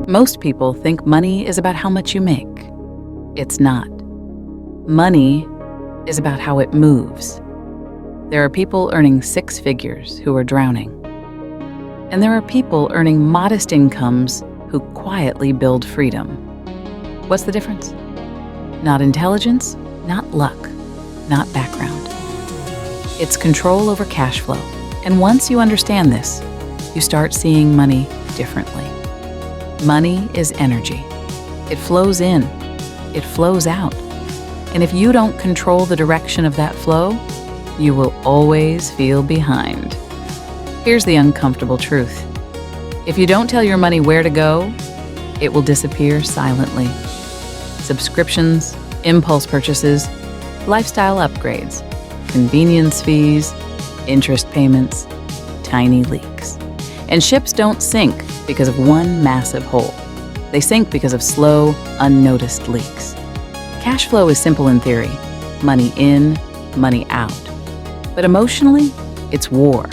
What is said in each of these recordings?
Most people think money is about how much you make. It's not. Money is about how it moves. There are people earning 6 figures who are drowning. And there are people earning modest incomes who quietly build freedom. What's the difference? Not intelligence, not luck, not background. It's control over cash flow. And once you understand this, you start seeing money differently. Money is energy. It flows in, it flows out. And if you don't control the direction of that flow, you will always feel behind. Here's the uncomfortable truth. If you don't tell your money where to go, it will disappear silently. Subscriptions, impulse purchases, lifestyle upgrades, convenience fees, interest payments, tiny leaks. And ships don't sink because of one massive hole. They sink because of slow, unnoticed leaks. Cash flow is simple in theory. Money in, money out. But emotionally, it's war.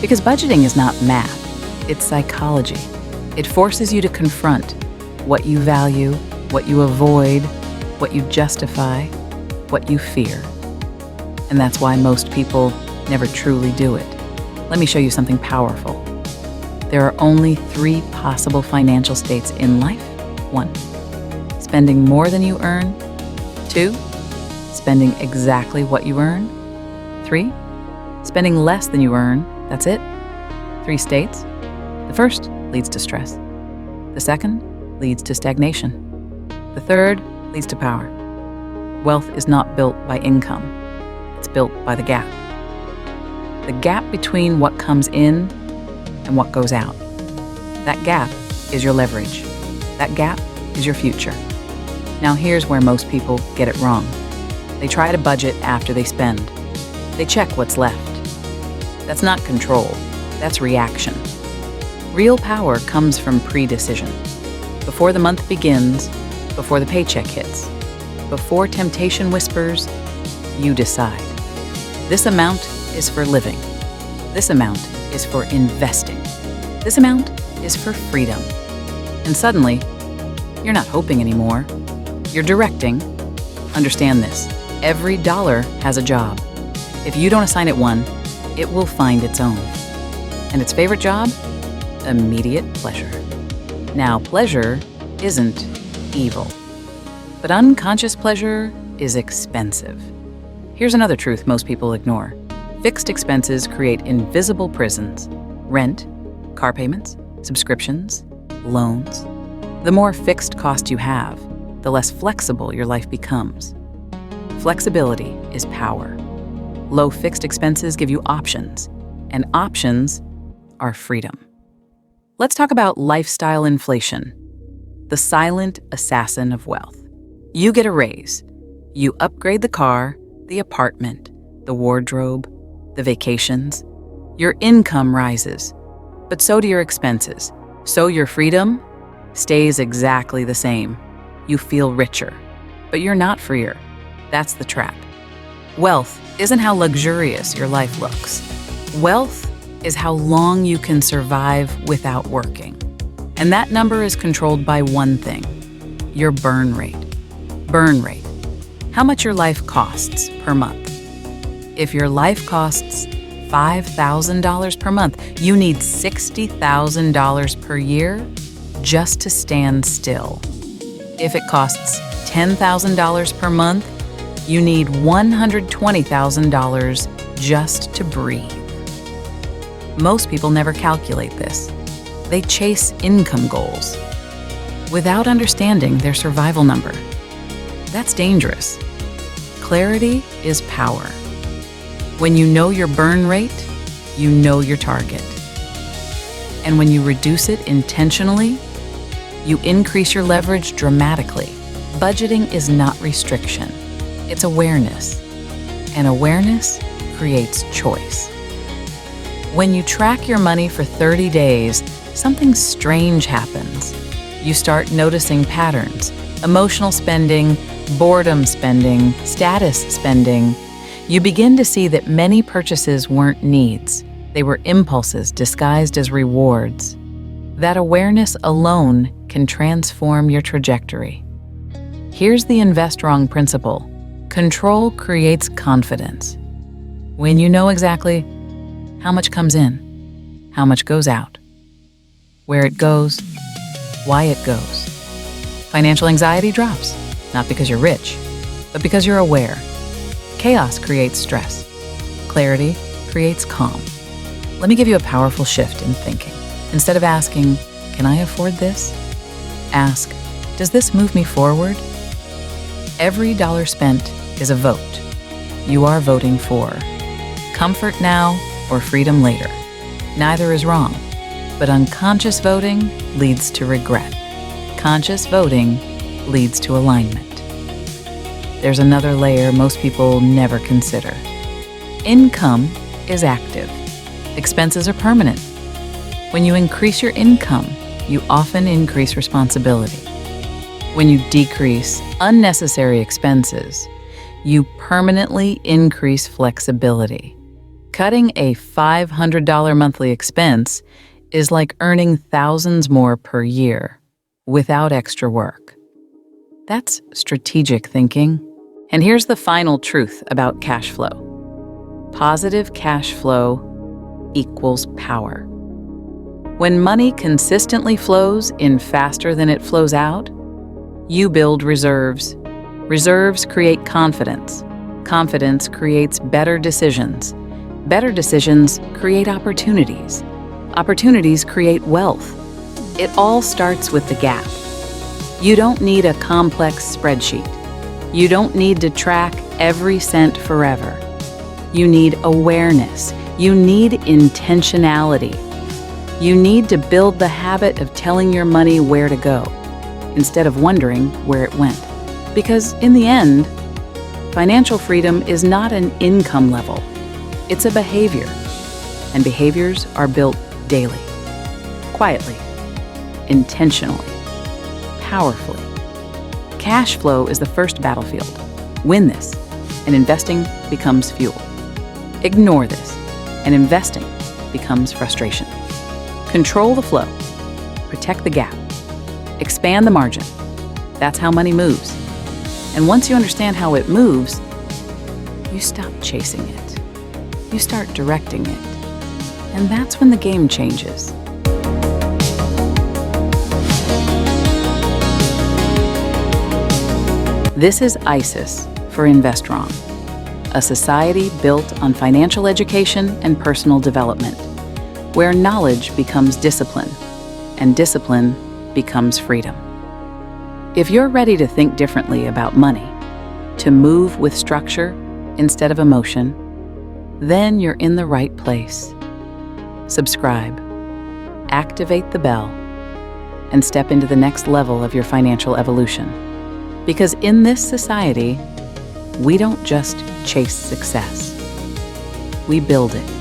Because budgeting is not math, it's psychology. It forces you to confront what you value, what you avoid, what you justify, what you fear. And that's why most people never truly do it. Let me show you something powerful. There are only 3 possible financial states in life. 1, spending more than you earn. 2, spending exactly what you earn. 3, spending less than you earn. That's it. 3 states. The first leads to stress. The second leads to stagnation. The third leads to power. Wealth is not built by income. It's built by the gap. The gap between what comes in and what goes out. That gap is your leverage. That gap is your future. Now here's where most people get it wrong. They try to budget after they spend. They check what's left. That's not control, that's reaction. Real power comes from pre-decision. Before the month begins, before the paycheck hits, before temptation whispers, you decide. This amount is for living. This amount is for investing. This amount is for freedom. And suddenly, you're not hoping anymore. You're directing. Understand this. Every dollar has a job. If you don't assign it one, it will find its own. And its favorite job? Immediate pleasure. Now, pleasure isn't evil. But unconscious pleasure is expensive. Here's another truth most people ignore. Fixed expenses create invisible prisons. Rent, car payments, subscriptions, loans. The more fixed cost you have, the less flexible your life becomes. Flexibility is power. Low fixed expenses give you options, and options are freedom. Let's talk about lifestyle inflation, the silent assassin of wealth. You get a raise. You upgrade the car, the apartment, the wardrobe, the vacations. Your income rises, but so do your expenses. So your freedom stays exactly the same. You feel richer, but you're not freer. That's the trap. Wealth isn't how luxurious your life looks. Wealth is how long you can survive without working. And that number is controlled by one thing, your burn rate. Burn rate. How much your life costs per month. If your life costs $5,000 per month, you need $60,000 per year just to stand still. If it costs $10,000 per month, you need $120,000 just to breathe. Most people never calculate this. They chase income goals without understanding their survival number. That's dangerous. Clarity is power. When you know your burn rate, you know your target. And when you reduce it intentionally, you increase your leverage dramatically. Budgeting is not restriction, it's awareness. And awareness creates choice. When you track your money for 30 days, something strange happens. You start noticing patterns, emotional spending, boredom spending, status spending. You begin to see that many purchases weren't needs. They were impulses disguised as rewards. That awareness alone can transform your trajectory. Here's the invest wrong principle. Control creates confidence. When you know exactly how much comes in, how much goes out, where it goes, why it goes, financial anxiety drops, not because you're rich, but because you're aware. Chaos creates stress. Clarity creates calm. Let me give you a powerful shift in thinking. Instead of asking, can I afford this? Ask, does this move me forward? Every dollar spent is a vote. You are voting for comfort now or freedom later. Neither is wrong, but unconscious voting leads to regret. Conscious voting leads to alignment. There's another layer most people never consider. Income is active. Expenses are permanent. When you increase your income, you often increase responsibility. When you decrease unnecessary expenses, you permanently increase flexibility. Cutting a $500 monthly expense is like earning thousands more per year without extra work. That's strategic thinking. And here's the final truth about cash flow. Positive cash flow equals power. When money consistently flows in faster than it flows out, you build reserves. Reserves create confidence. Confidence creates better decisions. Better decisions create opportunities. Opportunities create wealth. It all starts with the gap. You don't need a complex spreadsheet. You don't need to track every cent forever. You need awareness. You need intentionality. You need to build the habit of telling your money where to go, instead of wondering where it went. Because in the end, financial freedom is not an income level. It's a behavior. And behaviors are built daily, quietly, intentionally, powerfully. Cash flow is the first battlefield. Win this, and investing becomes fuel. Ignore this, and investing becomes frustration. Control the flow. Protect the gap. Expand the margin. That's how money moves. And once you understand how it moves, you stop chasing it. You start directing it. And that's when the game changes. This is ISIS for Invest Wrong, a society built on financial education and personal development, where knowledge becomes discipline, and discipline becomes freedom. If you're ready to think differently about money, to move with structure instead of emotion, then you're in the right place. Subscribe, activate the bell, and step into the next level of your financial evolution. Because in this society, we don't just chase success. We build it.